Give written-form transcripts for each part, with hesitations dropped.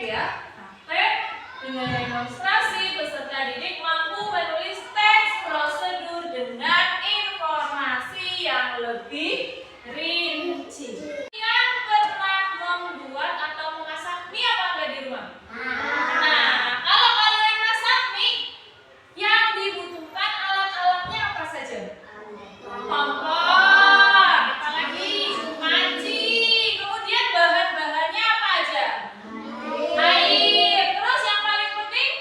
ya. Praktek dengan demonstrasi peserta didik mampu menulis teks prosedur dengan informasi yang lebih rinci. Yang pernah membuat atau memasak mie apa enggak di rumah? Nah, kalau kalian masak mie, yang dibutuhkan alat-alatnya apa saja? Kompor, apalagi panci, kemudian bahan-bahannya apa aja? Air, terus yang paling penting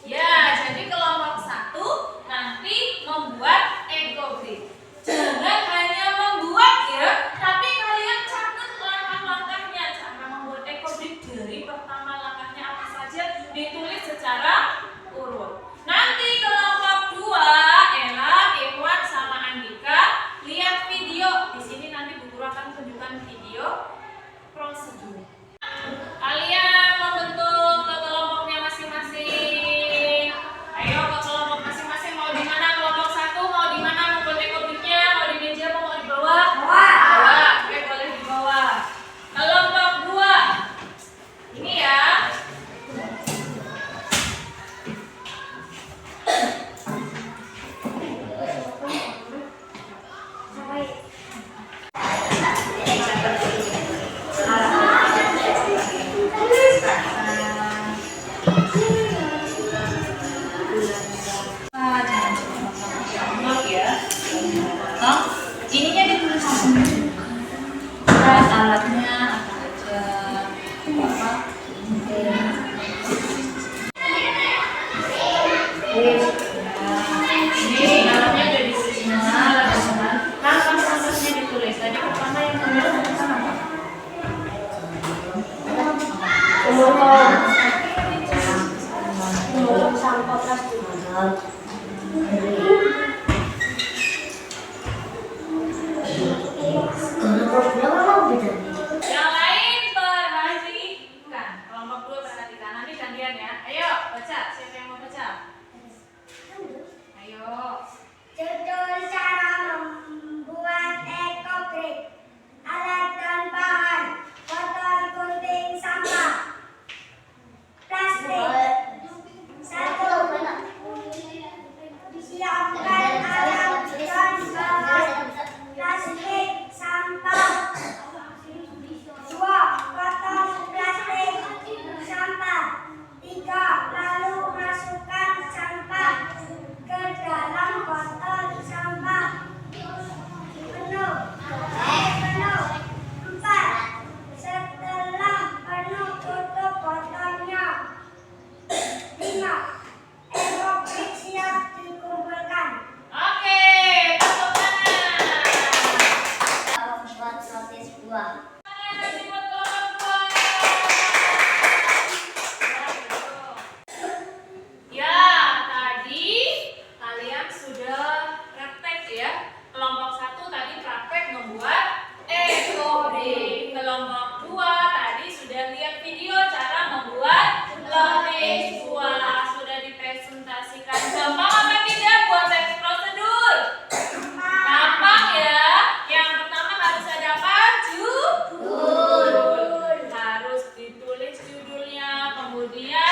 Ya, jadi kelompok 1 nanti membuat ekobrik. Jangan hanya membuat ya, tapi kalian catat langkah-langkahnya. Cara membuat ekobrik dari pertama langkahnya apa saja ditulis secara urut. Nanti kelompok 2 Ella, Ikhwan sama Andika lihat video. Di sini nanti Bu Guru akan tunjukkan video prosedur. Kalian membentuk ke kelompoknya masing-masing. Ayo ke kelompok masing-masing, mau di mana? Kelompok 1 mau di mana membuat ekobriknya? Mau di meja apa mau di bawah? Bawah. Oke, boleh di bawah. Kelompok 2. Ini ya. Ininya ditulis langsung juga. Terus alatnya apa aja? Apa? Ini alatnya udah ditulis semua. Langkah-langkahnya ditulis. Tadi pertama yang tulis apa? Sampah plastik. Yang lain perhatikan. Kelompok 2 perhatikan. Nanti gantian ya. Ayo baca. Siapa yang mau baca? Ayo. Judul cara membuat ekobrik. Alat dan bahan: botol gunting sampah, plastik. 1. Siapkan alat dan bahan plastik sampah. 2. Potong plastik sampah. 3. Lalu masukkan sampah ke dalam botol sampah. Penuh. 4. Setelah penuh, tutup botolnya. 5. Ekobrik siap dikumpulkan. Oke, tepuk tangan. Buat notis buah. Ya, tadi kalian sudah praktek ya. Kelompok 1 tadi praktek membuat ekobrik. Kelompok 2 tadi sudah lihat video cara membuat lapis buah. Sudah dipresentasikan. Gampang apa tidak buat teks prosedur? Gampang ya. Yang pertama harus ada apa? Judul. Harus ditulis judulnya. Kemudian